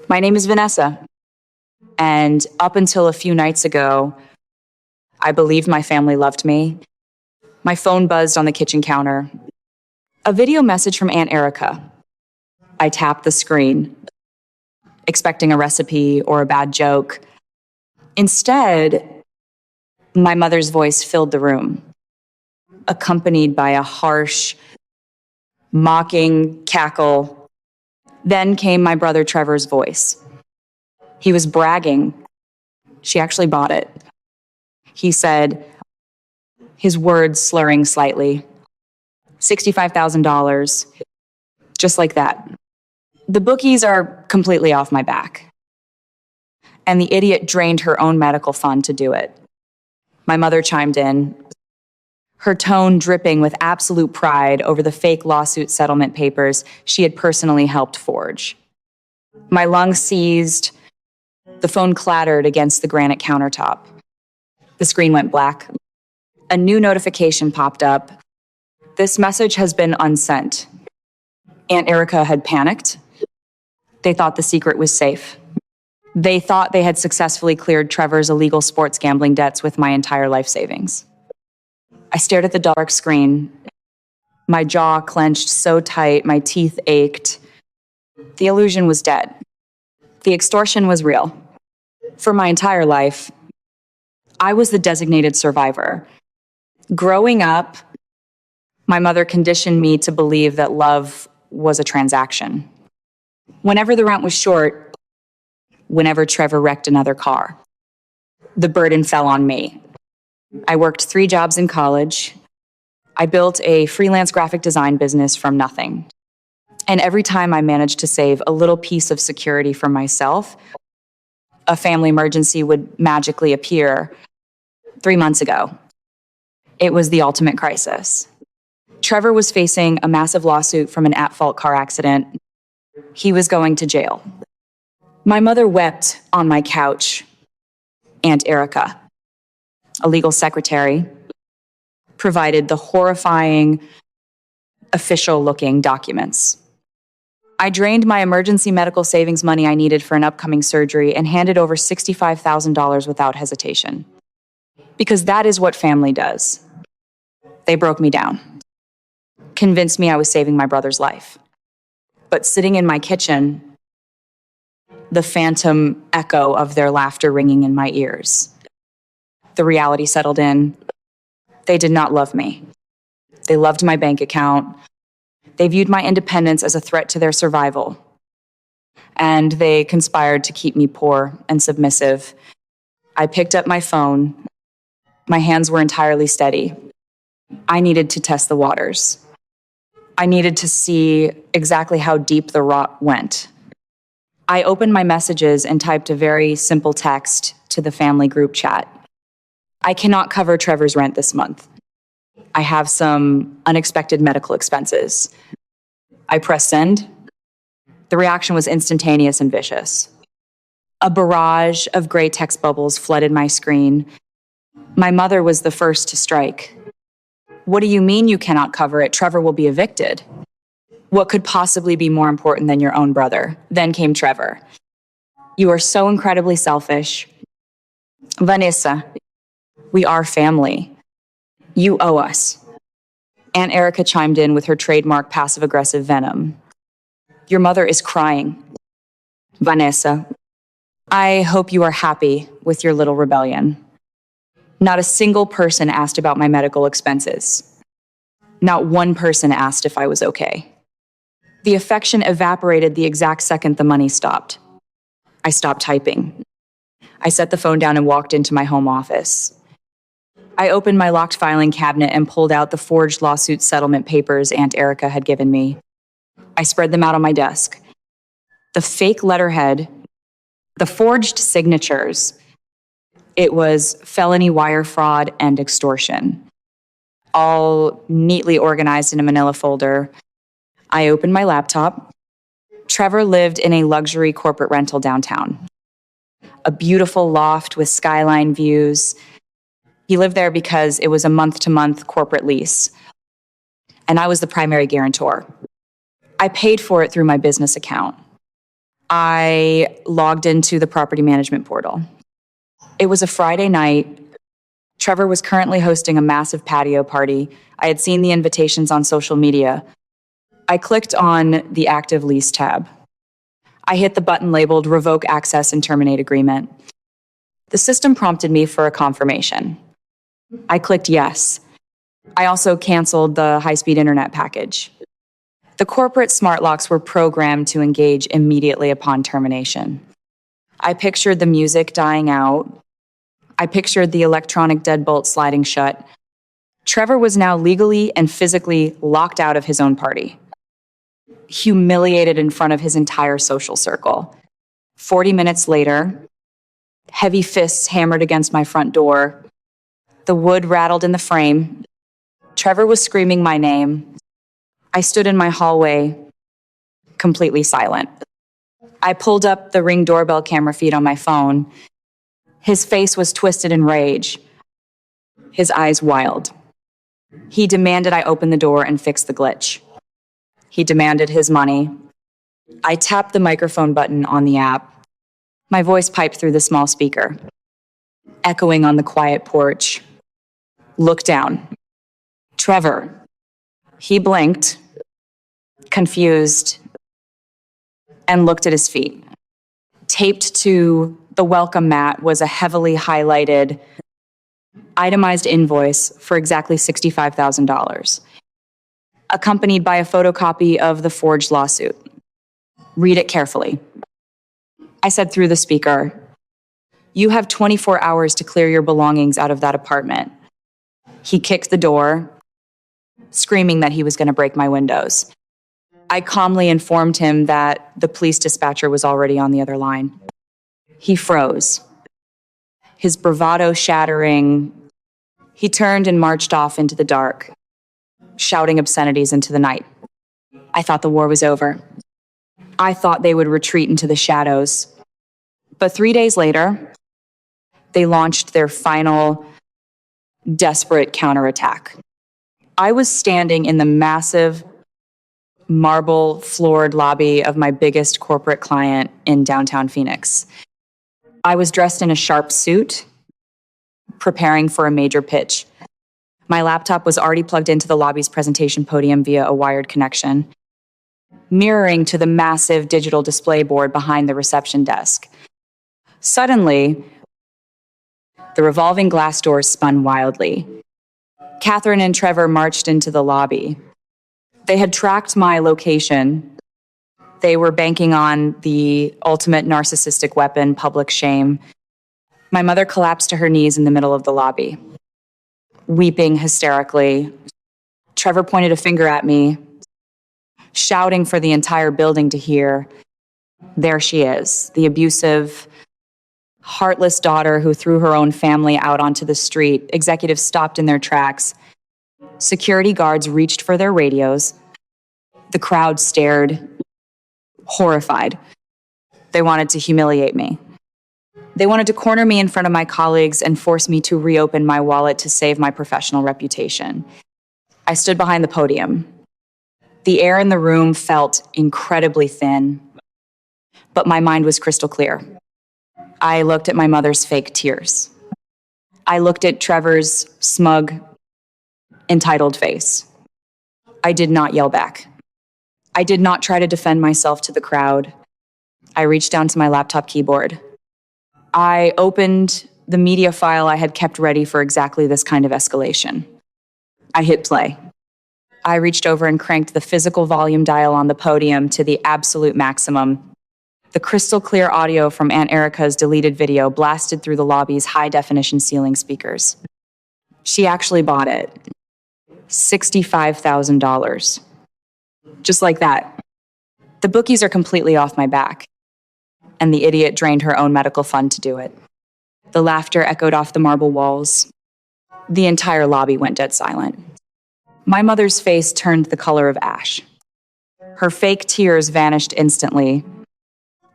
My name is Vanessa, and up until a few nights ago, I believed my family loved me. My phone buzzed on the kitchen counter. A video message from Aunt Erica. I tapped the screen, expecting a recipe or a bad joke. Instead, my mother's voice filled the room, accompanied by a harsh, mocking cackle. Then came my brother Trevor's voice. He was bragging. She actually bought it. He said, his words slurring slightly, $65,000, just like that. The bookies are completely off my back. And the idiot drained her own medical fund to do it. My mother chimed in, her tone dripping with absolute pride over the fake lawsuit settlement papers she had personally helped forge. My lungs seized. The phone clattered against the granite countertop. The screen went black. A new notification popped up. This message has been unsent. Aunt Erica had panicked. They thought the secret was safe. They thought they had successfully cleared Trevor's illegal sports gambling debts with my entire life savings. I stared at the dark screen. My jaw clenched so tight, my teeth ached. The illusion was dead. The extortion was real. For my entire life, I was the designated survivor. Growing up, my mother conditioned me to believe that love was a transaction. Whenever the rent was short, whenever Trevor wrecked another car, the burden fell on me. I worked 3 jobs in college. I built a freelance graphic design business from nothing. And every time I managed to save a little piece of security for myself, a family emergency would magically appear. 3 months ago, it was the ultimate crisis. Trevor was facing a massive lawsuit from an at-fault car accident. He was going to jail. My mother wept on my couch. Aunt Erica, a legal secretary, provided the horrifying, official-looking documents. I drained my emergency medical savings money I needed for an upcoming surgery and handed over $65,000 without hesitation. Because that is what family does. They broke me down, convinced me I was saving my brother's life. But sitting in my kitchen, the phantom echo of their laughter ringing in my ears. The reality settled in. They did not love me. They loved my bank account. They viewed my independence as a threat to their survival. And they conspired to keep me poor and submissive. I picked up my phone. My hands were entirely steady. I needed to test the waters. I needed to see exactly how deep the rot went. I opened my messages and typed a very simple text to the family group chat. I cannot cover Trevor's rent this month. I have some unexpected medical expenses. I pressed send. The reaction was instantaneous and vicious. A barrage of gray text bubbles flooded my screen. My mother was the first to strike. What do you mean you cannot cover it? Trevor will be evicted. What could possibly be more important than your own brother? Then came Trevor. You are so incredibly selfish. Vanessa, we are family. You owe us. Aunt Erica chimed in with her trademark passive-aggressive venom. Your mother is crying. Vanessa, I hope you are happy with your little rebellion. Not a single person asked about my medical expenses. Not one person asked if I was okay. The affection evaporated the exact second the money stopped. I stopped typing. I set the phone down and walked into my home office. I opened my locked filing cabinet and pulled out the forged lawsuit settlement papers Aunt Erica had given me. I spread them out on my desk. The fake letterhead, the forged signatures. It was felony wire fraud and extortion, all neatly organized in a manila folder. I opened my laptop. Trevor lived in a luxury corporate rental downtown. A beautiful loft with skyline views. He lived there because it was a month-to-month corporate lease, and I was the primary guarantor. I paid for it through my business account. I logged into the property management portal. It was a Friday night. Trevor was currently hosting a massive patio party. I had seen the invitations on social media. I clicked on the active lease tab. I hit the button labeled Revoke Access and Terminate Agreement. The system prompted me for a confirmation. I clicked yes. I also canceled the high-speed internet package. The corporate smart locks were programmed to engage immediately upon termination. I pictured the music dying out. I pictured the electronic deadbolt sliding shut. Trevor was now legally and physically locked out of his own party, humiliated in front of his entire social circle. 40 minutes later, heavy fists hammered against my front door. The wood rattled in the frame. Trevor was screaming my name. I stood in my hallway, completely silent. I pulled up the Ring doorbell camera feed on my phone. His face was twisted in rage, his eyes wild. He demanded I open the door and fix the glitch. He demanded his money. I tapped the microphone button on the app. My voice piped through the small speaker, echoing on the quiet porch. Look down. Trevor. He blinked, confused, and looked at his feet. Taped to the welcome mat was a heavily highlighted, itemized invoice for exactly $65,000, accompanied by a photocopy of the forged lawsuit. Read it carefully. I said through the speaker, "You have 24 hours to clear your belongings out of that apartment." He kicked the door, screaming that he was going to break my windows. I calmly informed him that the police dispatcher was already on the other line. He froze, his bravado shattering. He turned and marched off into the dark, shouting obscenities into the night. I thought the war was over. I thought they would retreat into the shadows. But 3 days later, they launched their final, desperate counterattack. I was standing in the massive, marble-floored lobby of my biggest corporate client in downtown Phoenix. I was dressed in a sharp suit, preparing for a major pitch. My laptop was already plugged into the lobby's presentation podium via a wired connection, mirroring to the massive digital display board behind the reception desk. Suddenly, the revolving glass doors spun wildly. Catherine and Trevor marched into the lobby. They had tracked my location. They were banking on the ultimate narcissistic weapon, public shame. My mother collapsed to her knees in the middle of the lobby, weeping hysterically. Trevor pointed a finger at me, shouting for the entire building to hear. There she is, the abusive, heartless daughter who threw her own family out onto the street. Executives stopped in their tracks. Security guards reached for their radios. The crowd stared, horrified. They wanted to humiliate me. They wanted to corner me in front of my colleagues and force me to reopen my wallet to save my professional reputation. I stood behind the podium. The air in the room felt incredibly thin, but my mind was crystal clear. I looked at my mother's fake tears. I looked at Trevor's smug, entitled face. I did not yell back. I did not try to defend myself to the crowd. I reached down to my laptop keyboard. I opened the media file I had kept ready for exactly this kind of escalation. I hit play. I reached over and cranked the physical volume dial on the podium to the absolute maximum. The crystal clear audio from Aunt Erica's deleted video blasted through the lobby's high-definition ceiling speakers. She actually bought it. $65,000. Just like that. The bookies are completely off my back, and the idiot drained her own medical fund to do it. The laughter echoed off the marble walls. The entire lobby went dead silent. My mother's face turned the color of ash. Her fake tears vanished instantly.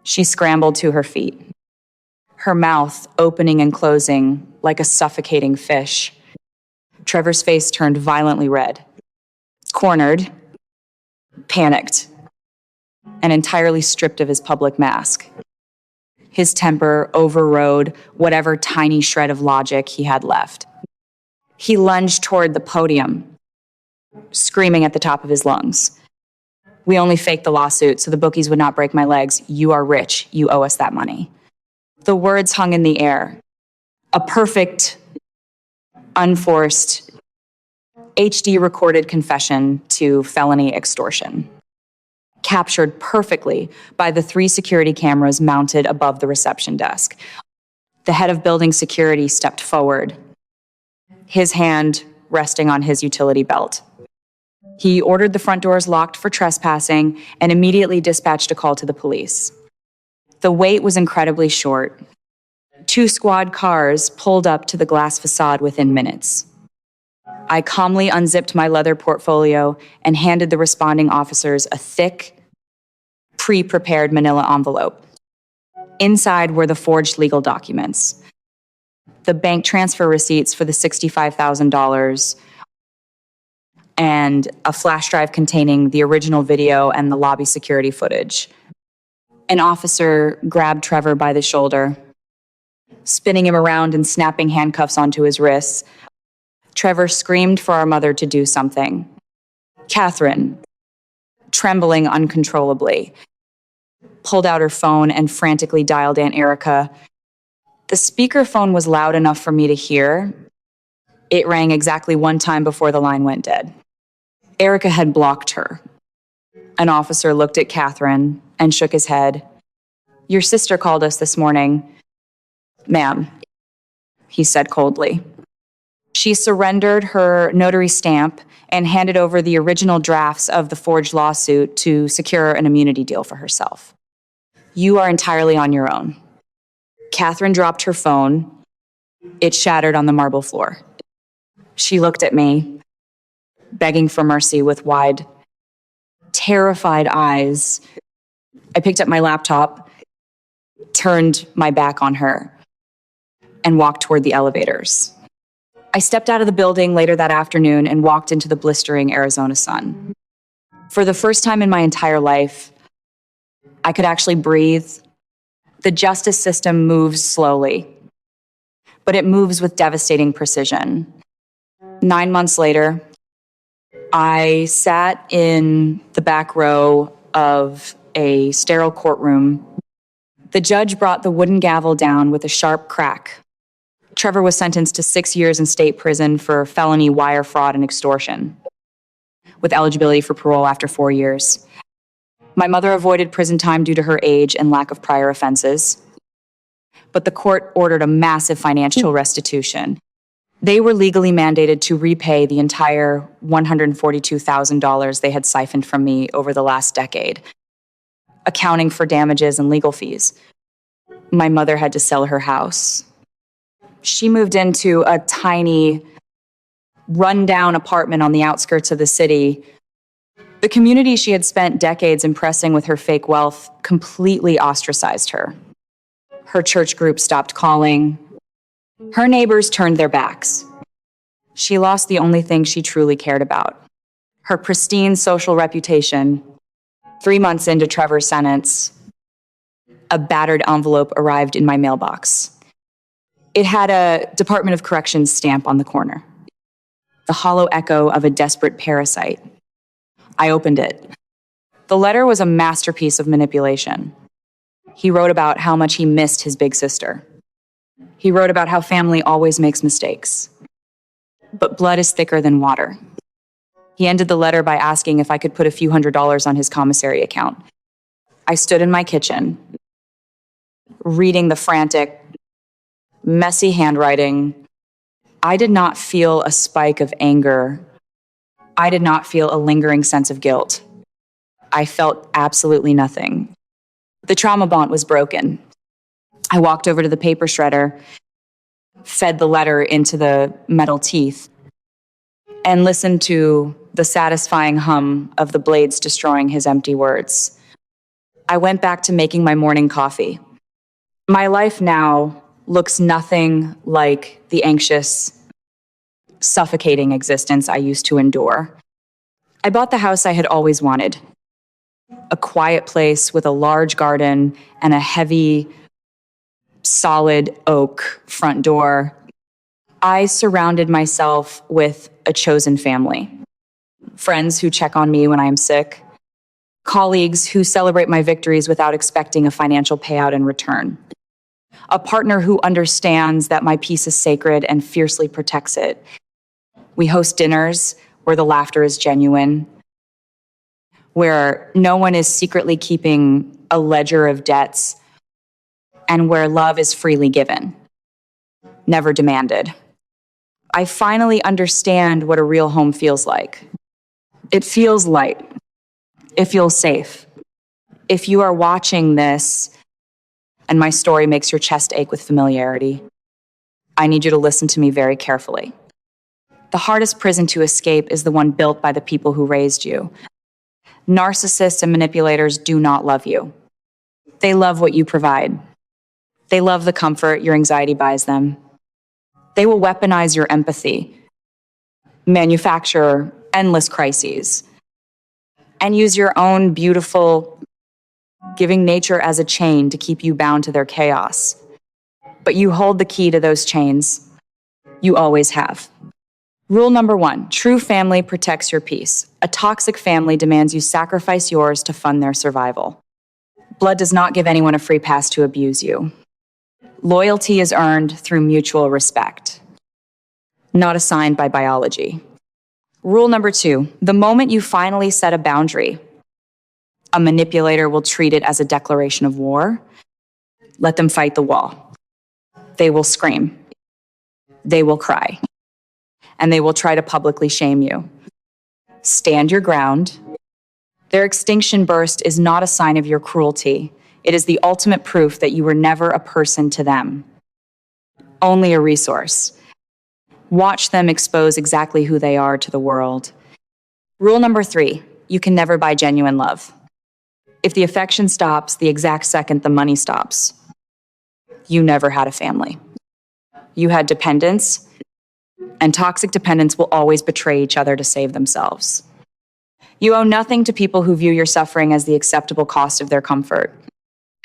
She scrambled to her feet, her mouth opening and closing like a suffocating fish. Trevor's face turned violently red, cornered, panicked. and entirely stripped of his public mask. His temper overrode whatever tiny shred of logic he had left. He lunged toward the podium, screaming at the top of his lungs. "We only faked the lawsuit so the bookies would not break my legs. You are rich. You owe us that money." The words hung in the air. A perfect, unforced, HD recorded confession to felony extortion, captured perfectly by the 3 security cameras mounted above the reception desk. The head of building security stepped forward, his hand resting on his utility belt. He ordered the front doors locked for trespassing and immediately dispatched a call to the police. The wait was incredibly short. 2 squad cars pulled up to the glass facade within minutes. I calmly unzipped my leather portfolio and handed the responding officers a thick, pre-prepared manila envelope. Inside were the forged legal documents, the bank transfer receipts for the $65,000, and a flash drive containing the original video and the lobby security footage. An officer grabbed Trevor by the shoulder, spinning him around and snapping handcuffs onto his wrists. Trevor screamed for our mother to do something. Catherine, trembling uncontrollably, pulled out her phone and frantically dialed Aunt Erica. The speakerphone was loud enough for me to hear. It rang exactly 1 time before the line went dead. Erica had blocked her. An officer looked at Catherine and shook his head. "Your sister called us this morning." "Ma'am," he said coldly. She surrendered her notary stamp and handed over the original drafts of the forged lawsuit to secure an immunity deal for herself. "You are entirely on your own." Catherine dropped her phone. It shattered on the marble floor. She looked at me, begging for mercy with wide, terrified eyes. I picked up my laptop, turned my back on her, and walked toward the elevators. I stepped out of the building later that afternoon and walked into the blistering Arizona sun. For the first time in my entire life, I could actually breathe. The justice system moves slowly, but it moves with devastating precision. 9 months later, I sat in the back row of a sterile courtroom. The judge brought the wooden gavel down with a sharp crack. Trevor was sentenced to 6 years in state prison for felony wire fraud and extortion, with eligibility for parole after 4 years. My mother avoided prison time due to her age and lack of prior offenses, but the court ordered a massive financial restitution. They were legally mandated to repay the entire $142,000 they had siphoned from me over the last decade, accounting for damages and legal fees. My mother had to sell her house. She moved into a tiny, run-down apartment on the outskirts of the city. The community she had spent decades impressing with her fake wealth completely ostracized her. Her church group stopped calling. Her neighbors turned their backs. She lost the only thing she truly cared about, her pristine social reputation. 3 months into Trevor's sentence, a battered envelope arrived in my mailbox. It had a Department of Corrections stamp on the corner, the hollow echo of a desperate parasite. I opened it. The letter was a masterpiece of manipulation. He wrote about how much he missed his big sister. He wrote about how family always makes mistakes. But blood is thicker than water. He ended the letter by asking if I could put a few $100s on his commissary account. I stood in my kitchen, reading the frantic, messy handwriting. I did not feel a spike of anger. I did not feel a lingering sense of guilt. I felt absolutely nothing. The trauma bond was broken. I walked over to the paper shredder, fed the letter into the metal teeth, and listened to the satisfying hum of the blades destroying his empty words. I went back to making my morning coffee. My life now looks nothing like the anxious, suffocating existence I used to endure. I bought the house I had always wanted. a quiet place with a large garden and a heavy, solid oak front door. I surrounded myself with a chosen family. Friends who check on me when I am sick. Colleagues who celebrate my victories without expecting a financial payout in return. A partner who understands that my peace is sacred and fiercely protects it. We host dinners where the laughter is genuine, where no one is secretly keeping a ledger of debts, and where love is freely given, never demanded. I finally understand what a real home feels like. It feels light. It feels safe. If you are watching this and my story makes your chest ache with familiarity, I need you to listen to me very carefully. The hardest prison to escape is the one built by the people who raised you. Narcissists and manipulators do not love you. They love what you provide. They love the comfort your anxiety buys them. They will weaponize your empathy, manufacture endless crises, and use your own beautiful, giving nature as a chain to keep you bound to their chaos. But you hold the key to those chains. You always have. Rule number 1, true family protects your peace. A toxic family demands you sacrifice yours to fund their survival. Blood does not give anyone a free pass to abuse you. Loyalty is earned through mutual respect, not assigned by biology. Rule number 2, the moment you finally set a boundary, a manipulator will treat it as a declaration of war. Let them fight the wall. They will scream. They will cry. And they will try to publicly shame you. Stand your ground. Their extinction burst is not a sign of your cruelty. It is the ultimate proof that you were never a person to them, only a resource. Watch them expose exactly who they are to the world. Rule number 3, you can never buy genuine love. If the affection stops the exact second the money stops, you never had a family. You had dependence, and toxic dependents will always betray each other to save themselves. You owe nothing to people who view your suffering as the acceptable cost of their comfort.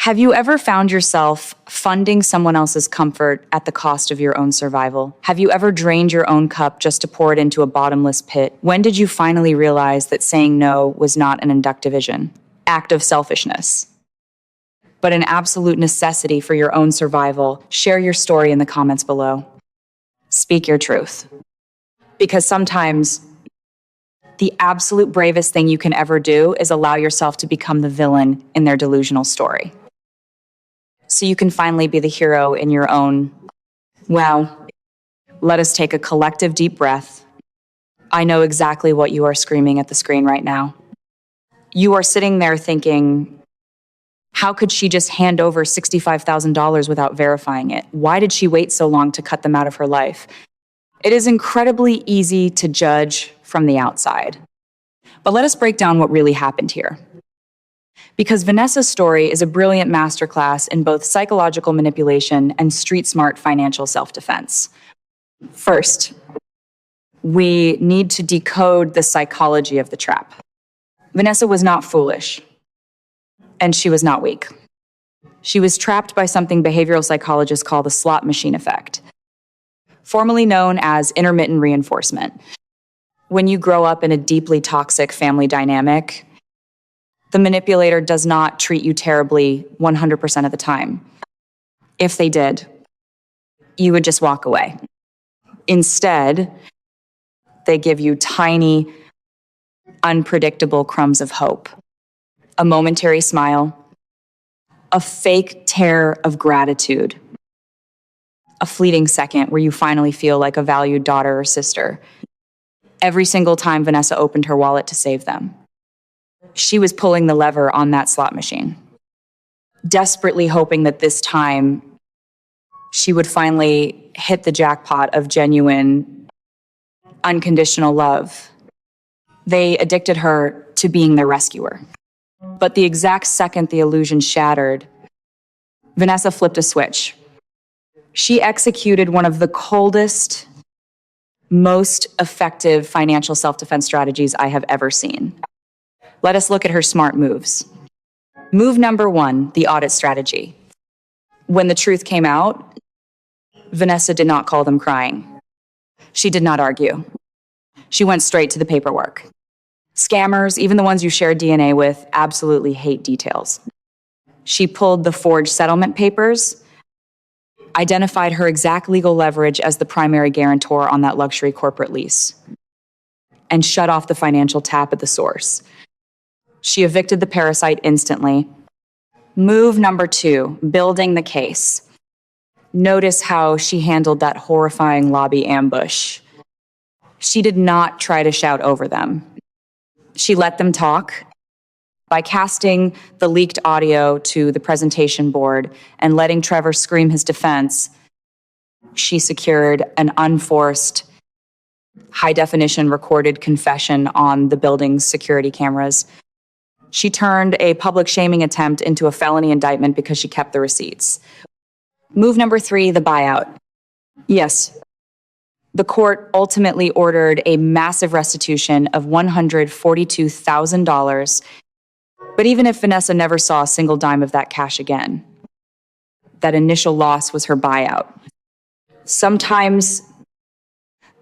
Have you ever found yourself funding someone else's comfort at the cost of your own survival? Have you ever drained your own cup just to pour it into a bottomless pit? When did you finally realize that saying no was not an inductive act of selfishness, but an absolute necessity for your own survival? Share your story in the comments below. Speak your truth. Because sometimes the absolute bravest thing you can ever do is allow yourself to become the villain in their delusional story, so you can finally be the hero in your own. Wow. Let us take a collective deep breath. I know exactly what you are screaming at the screen right now. You are sitting there thinking, how could she just hand over $65,000 without verifying it? Why did she wait so long to cut them out of her life? It is incredibly easy to judge from the outside. But let us break down what really happened here. Because Vanessa's story is a brilliant masterclass in both psychological manipulation and street-smart financial self-defense. First, we need to decode the psychology of the trap. Vanessa was not foolish, and she was not weak. She was trapped by something behavioral psychologists call the slot machine effect, formerly known as intermittent reinforcement. When you grow up in a deeply toxic family dynamic, the manipulator does not treat you terribly 100% of the time. If they did, you would just walk away. Instead, they give you tiny, unpredictable crumbs of hope, a momentary smile, a fake tear of gratitude, a fleeting second where you finally feel like a valued daughter or sister. Every single time Vanessa opened her wallet to save them, she was pulling the lever on that slot machine, desperately hoping that this time she would finally hit the jackpot of genuine, unconditional love. They addicted her to being their rescuer. But the exact second the illusion shattered, Vanessa flipped a switch. She executed one of the coldest, most effective financial self-defense strategies I have ever seen. Let us look at her smart moves. Move number 1, the audit strategy. When the truth came out, Vanessa did not call them crying. She did not argue. She went straight to the paperwork. Scammers, even the ones you shared DNA with, absolutely hate details. She pulled the forged settlement papers, identified her exact legal leverage as the primary guarantor on that luxury corporate lease, and shut off the financial tap at the source. She evicted the parasite instantly. Move number 2, building the case. Notice how she handled that horrifying lobby ambush. She did not try to shout over them. She let them talk. By casting the leaked audio to the presentation board and letting Trevor scream his defense, she secured an unforced, high-definition recorded confession on the building's security cameras. She turned a public shaming attempt into a felony indictment because she kept the receipts. Move number 3, the buyout. Yes, the court ultimately ordered a massive restitution of $142,000. But even if Vanessa never saw a single dime of that cash again, that initial loss was her buyout. Sometimes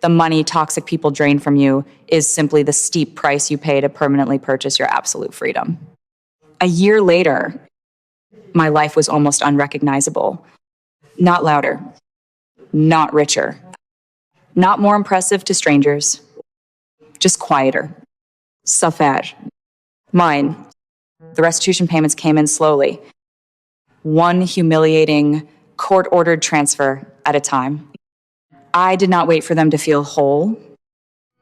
the money toxic people drain from you is simply the steep price you pay to permanently purchase your absolute freedom. A year later, my life was almost unrecognizable. Not louder, not richer, not more impressive to strangers, just quieter. Safar. Mine. The restitution payments came in slowly. One humiliating, court-ordered transfer at a time. I did not wait for them to feel whole.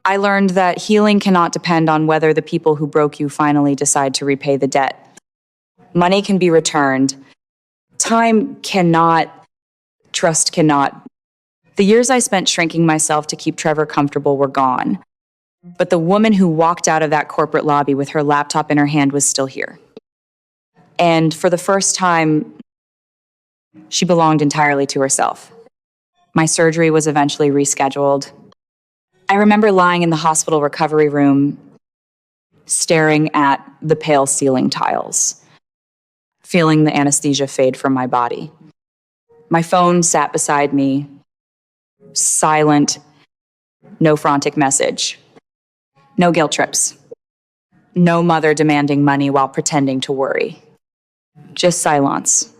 I learned that healing cannot depend on whether the people who broke you finally decide to repay the debt. Money can be returned. Time cannot. Trust cannot. The years I spent shrinking myself to keep Trevor comfortable were gone. But the woman who walked out of that corporate lobby with her laptop in her hand was still here. And for the first time, she belonged entirely to herself. My surgery was eventually rescheduled. I remember lying in the hospital recovery room, staring at the pale ceiling tiles, feeling the anesthesia fade from my body. My phone sat beside me, silent, no frantic message. No guilt trips. No mother demanding money while pretending to worry. Just silence.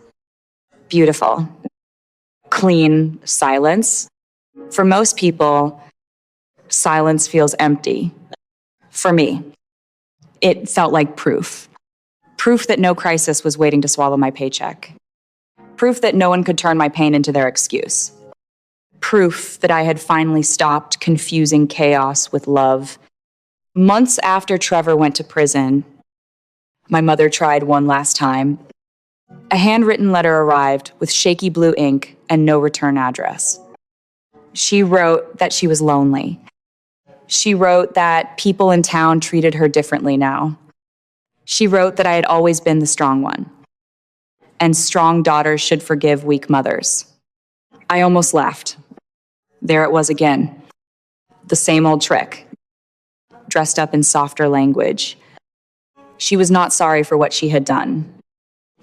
Beautiful. Clean silence. For most people, silence feels empty. For me, it felt like proof. Proof that no crisis was waiting to swallow my paycheck. Proof that no one could turn my pain into their excuse. Proof that I had finally stopped confusing chaos with love. Months after Trevor went to prison, my mother tried one last time. A handwritten letter arrived with shaky blue ink and no return address. She wrote that she was lonely. She wrote that people in town treated her differently now. She wrote that I had always been the strong one, and strong daughters should forgive weak mothers. I almost laughed. There it was again. The same old trick. Dressed up in softer language. She was not sorry for what she had done.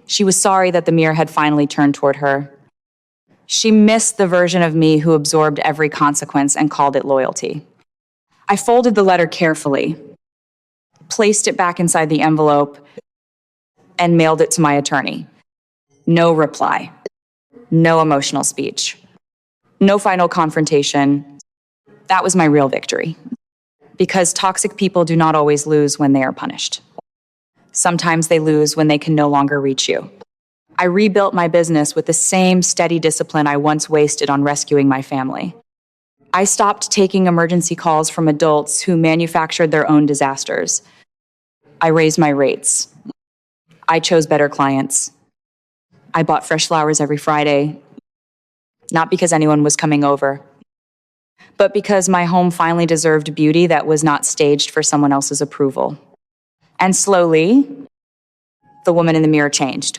She was sorry that the mirror had finally turned toward her. She missed the version of me who absorbed every consequence and called it loyalty. I folded the letter carefully, placed it back inside the envelope, and mailed it to my attorney. No reply. No emotional speech. No final confrontation. That was my real victory. Because toxic people do not always lose when they are punished. Sometimes they lose when they can no longer reach you. I rebuilt my business with the same steady discipline I once wasted on rescuing my family. I stopped taking emergency calls from adults who manufactured their own disasters. I raised my rates. I chose better clients. I bought fresh flowers every Friday, not because anyone was coming over, but because my home finally deserved beauty that was not staged for someone else's approval. And slowly, the woman in the mirror changed.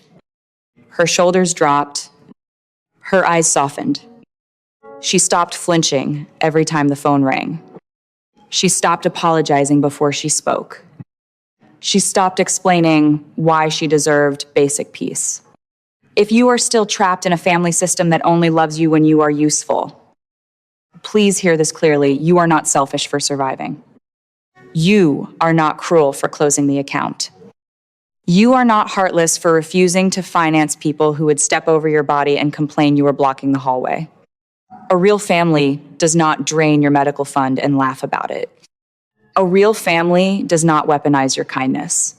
Her shoulders dropped. Her eyes softened. She stopped flinching every time the phone rang. She stopped apologizing before she spoke. She stopped explaining why she deserved basic peace. If you are still trapped in a family system that only loves you when you are useful, please hear this clearly. You are not selfish for surviving. You are not cruel for closing the account. You are not heartless for refusing to finance people who would step over your body and complain you were blocking the hallway. A real family does not drain your medical fund and laugh about it. A real family does not weaponize your kindness.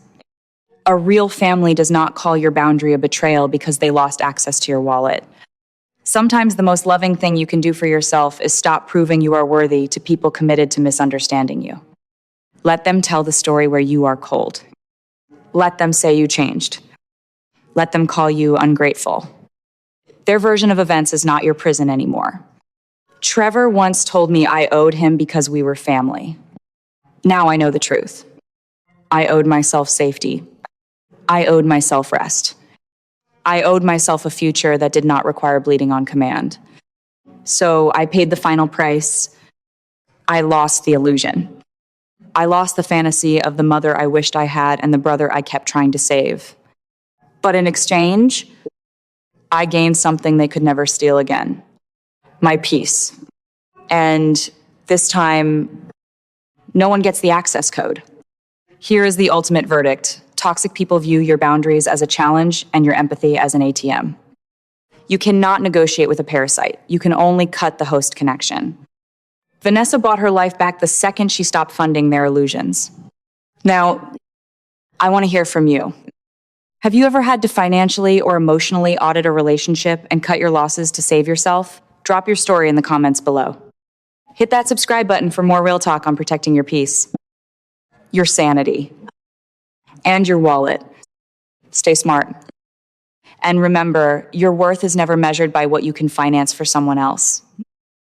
A real family does not call your boundary a betrayal because they lost access to your wallet. Sometimes the most loving thing you can do for yourself is stop proving you are worthy to people committed to misunderstanding you. Let them tell the story where you are cold. Let them say you changed. Let them call you ungrateful. Their version of events is not your prison anymore. Trevor once told me I owed him because we were family. Now I know the truth. I owed myself safety. I owed myself rest. I owed myself a future that did not require bleeding on command. So I paid the final price. I lost the illusion. I lost the fantasy of the mother I wished I had and the brother I kept trying to save. But in exchange, I gained something they could never steal again. My peace. And this time, no one gets the access code. Here is the ultimate verdict. Toxic people view your boundaries as a challenge and your empathy as an ATM. You cannot negotiate with a parasite. You can only cut the host connection. Vanessa bought her life back the second she stopped funding their illusions. Now, I want to hear from you. Have you ever had to financially or emotionally audit a relationship and cut your losses to save yourself? Drop your story in the comments below. Hit that subscribe button for more real talk on protecting your peace, your sanity, and your wallet. Stay smart. And remember, your worth is never measured by what you can finance for someone else.